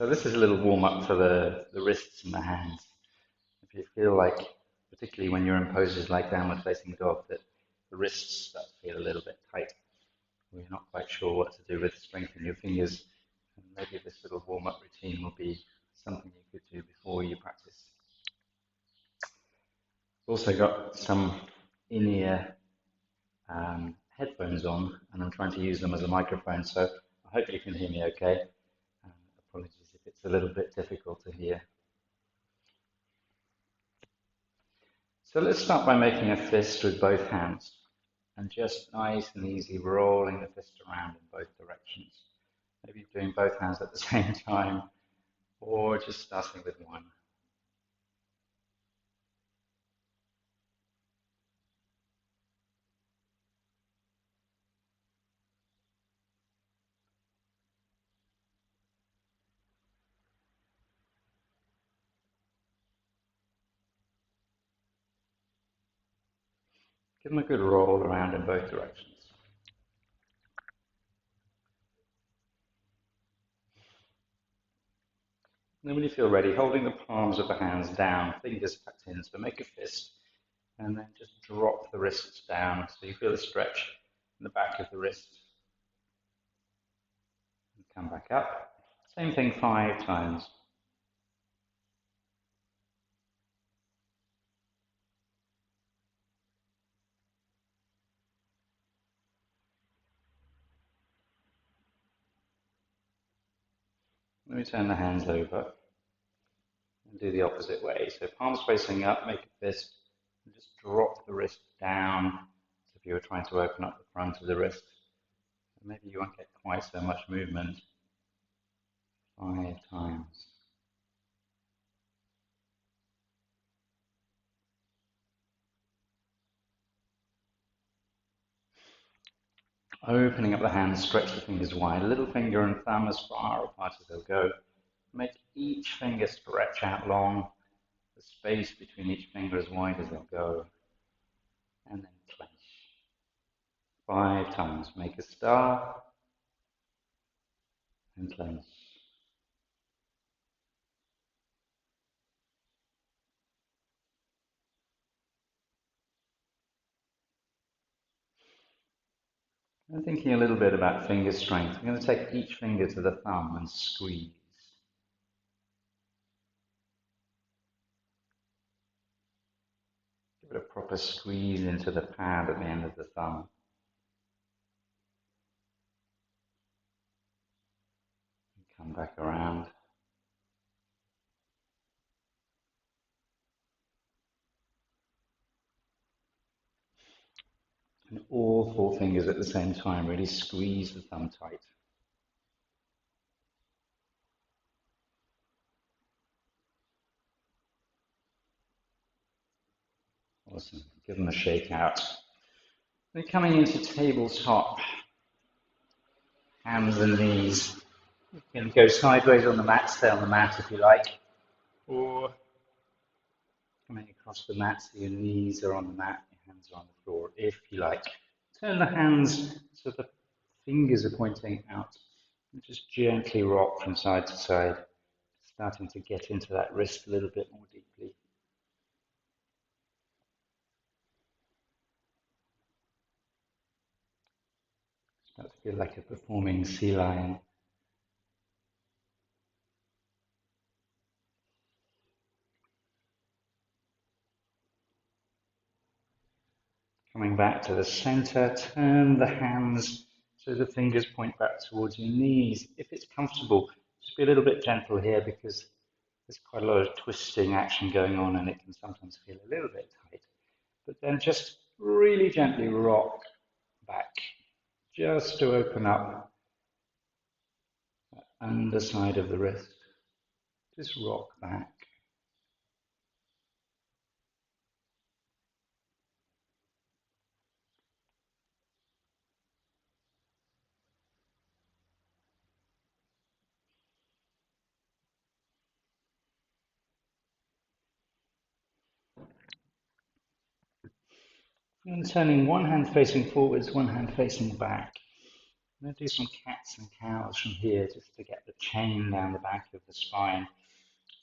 So this is a little warm up for the wrists and the hands. If you feel like, particularly when you're in poses like downward facing dog, that the wrists start to feel a little bit tight, or you're not quite sure what to do with strengthening your fingers, and maybe this little warm up routine will be something you could do before you practice. Also got some in-ear headphones on, and I'm trying to use them as a microphone, so I hope you can hear me okay. Apologies if it's a little bit difficult to hear. So let's start by making a fist with both hands and just nice and easy rolling the fist around in both directions. Maybe doing both hands at the same time or just starting with one. Give them a good roll around in both directions. And then when you feel ready, holding the palms of the hands down, fingers tucked in, so make a fist, and then just drop the wrists down so you feel a stretch in the back of the wrist. And come back up. Same thing 5 times. Let me turn the hands over and do the opposite way. So palms facing up, make a fist, and just drop the wrist down as if you were trying to open up the front of the wrist. Maybe you won't get quite so much movement. 5 times. Opening up the hands, stretch the fingers wide, little finger and thumb as far apart as they'll go. Make each finger stretch out long, the space between each finger as wide as they'll go. And then clench. 5 times. Make a star and clench. And thinking a little bit about finger strength, I'm going to take each finger to the thumb and squeeze. Give it a proper squeeze into the pad at the end of the thumb. And come back around. And all 4 fingers at the same time, really squeeze the thumb tight. Awesome. Give them a shake out. Then coming into tabletop, hands and knees. You can go sideways on the mat, stay on the mat if you like, or coming across the mat so your knees are on the mat, your hands are on the floor if you like. Turn the hands so the fingers are pointing out and just gently rock from side to side, starting to get into that wrist a little bit more deeply. Start to feel like a performing sea lion. Coming back to the center, turn the hands so the fingers point back towards your knees. If it's comfortable, just be a little bit gentle here because there's quite a lot of twisting action going on and it can sometimes feel a little bit tight. But then just really gently rock back just to open up that underside of the wrist. Just rock back. And turning one hand facing forwards, one hand facing back. I'm going to do some cats and cows from here just to get the chain down the back of the spine.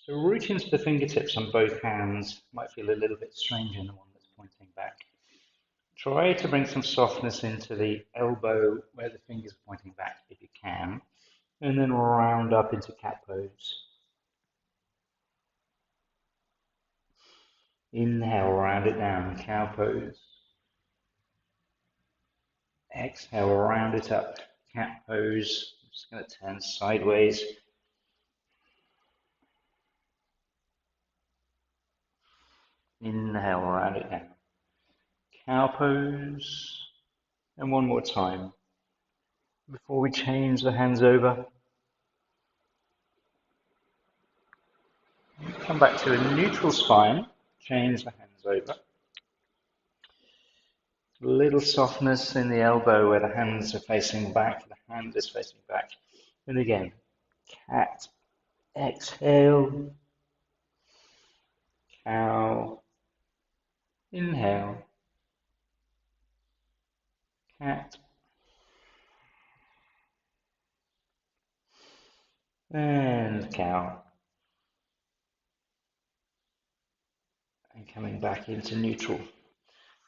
So root into the fingertips on both hands. Might feel a little bit strange in the one that's pointing back. Try to bring some softness into the elbow where the finger's pointing back if you can, and then round up into cat pose. Inhale, round it down, cow pose. Exhale, round it up, cat pose. I'm just going to turn sideways. Inhale, round it down. Cow pose. And one more time before we change the hands over. Come back to a neutral spine. Change the hands over. A little softness in the elbow where the hands are facing back, the hand is facing back. And again, cat, exhale, cow, inhale, cat, and cow. And coming back into neutral.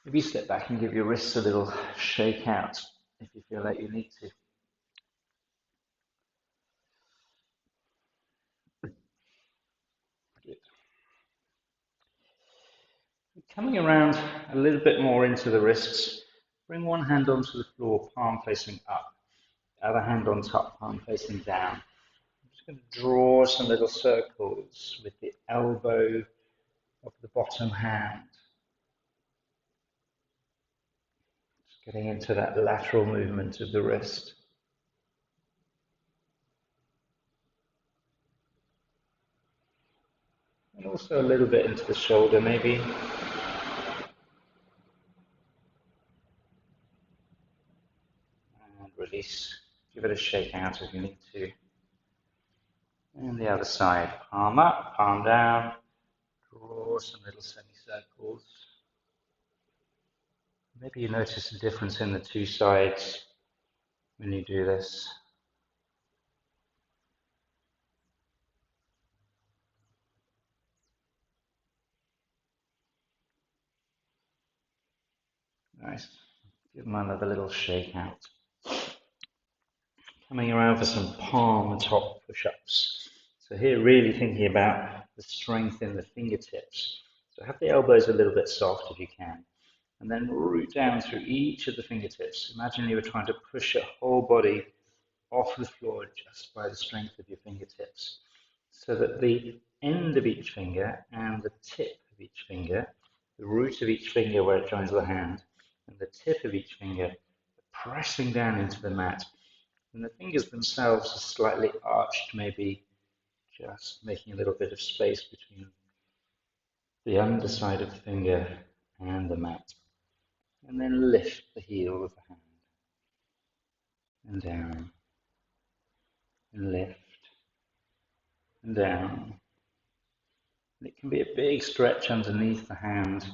Maybe step back and give your wrists a little shake out if you feel like you need to. Good. Coming around a little bit more into the wrists, bring one hand onto the floor, palm facing up, the other hand on top, palm facing down. I'm just going to draw some little circles with the elbow of the bottom hand. Just getting into that lateral movement of the wrist. And also a little bit into the shoulder maybe. And release. Give it a shake out if you need to. And the other side. Palm up, palm down. Draw some little semicircles. Maybe you notice a difference in the two sides when you do this. Nice. Give them another little shake out. Coming around for some palm top push-ups. So here really thinking about the strength in the fingertips. So have the elbows a little bit soft if you can. And then root down through each of the fingertips. Imagine you were trying to push your whole body off the floor just by the strength of your fingertips. So that the end of each finger and the tip of each finger, the root of each finger where it joins the hand, and the tip of each finger pressing down into the mat. And the fingers themselves are slightly arched, maybe just making a little bit of space between the underside of the finger and the mat. And then lift the heel of the hand. And down. And lift. And down. And it can be a big stretch underneath the hand.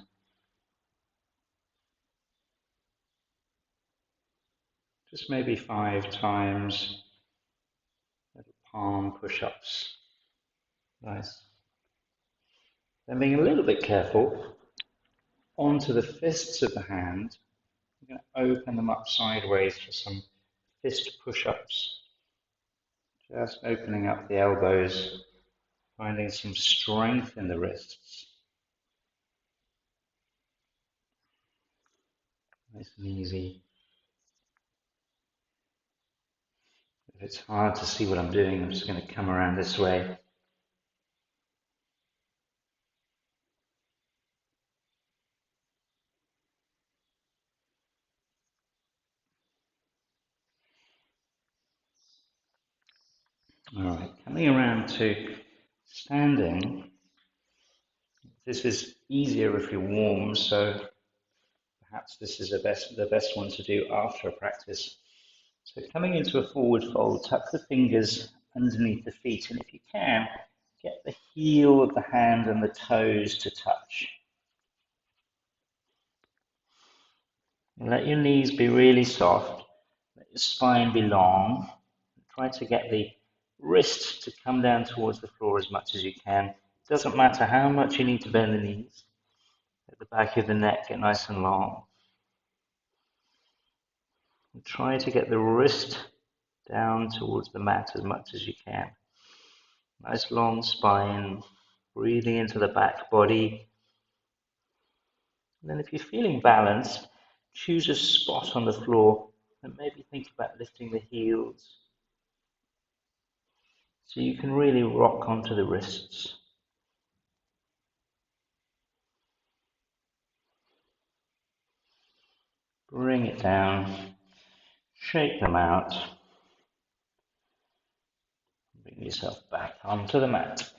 Just maybe 5 times. Little palm push-ups. Nice. Then being a little bit careful, onto the fists of the hand, I'm going to open them up sideways for some fist push-ups. Just opening up the elbows, finding some strength in the wrists. Nice and easy. If it's hard to see what I'm doing, I'm just going to come around this way. All right, coming around to standing. This is easier if you're warm, so perhaps this is the best one to do after a practice. So coming into a forward fold, tuck the fingers underneath the feet, and if you can, get the heel of the hand and the toes to touch. And let your knees be really soft. Let the spine be long. Try to get the wrist to come down towards the floor as much as you can. It doesn't matter how much you need to bend the knees. Let the back of the neck get nice and long. And try to get the wrist down towards the mat as much as you can. Nice long spine, breathing into the back body. And then if you're feeling balanced, choose a spot on the floor and maybe think about lifting the heels so you can really rock onto the wrists. Bring it down, shake them out, bring yourself back onto the mat.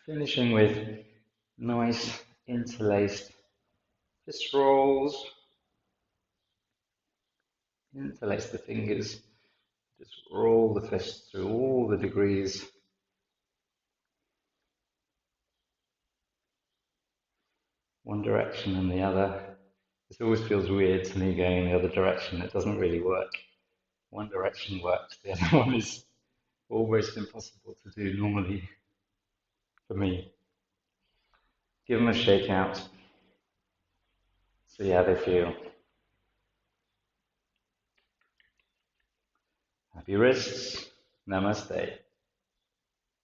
Finishing with nice interlaced fist rolls. Interlace the fingers, just roll the fists through all the degrees. One direction and the other. This always feels weird to me going in the other direction. It doesn't really work. One direction works, the other one is almost impossible to do normally for me. Give them a shake out. See how they feel. Happy wrists. Namaste.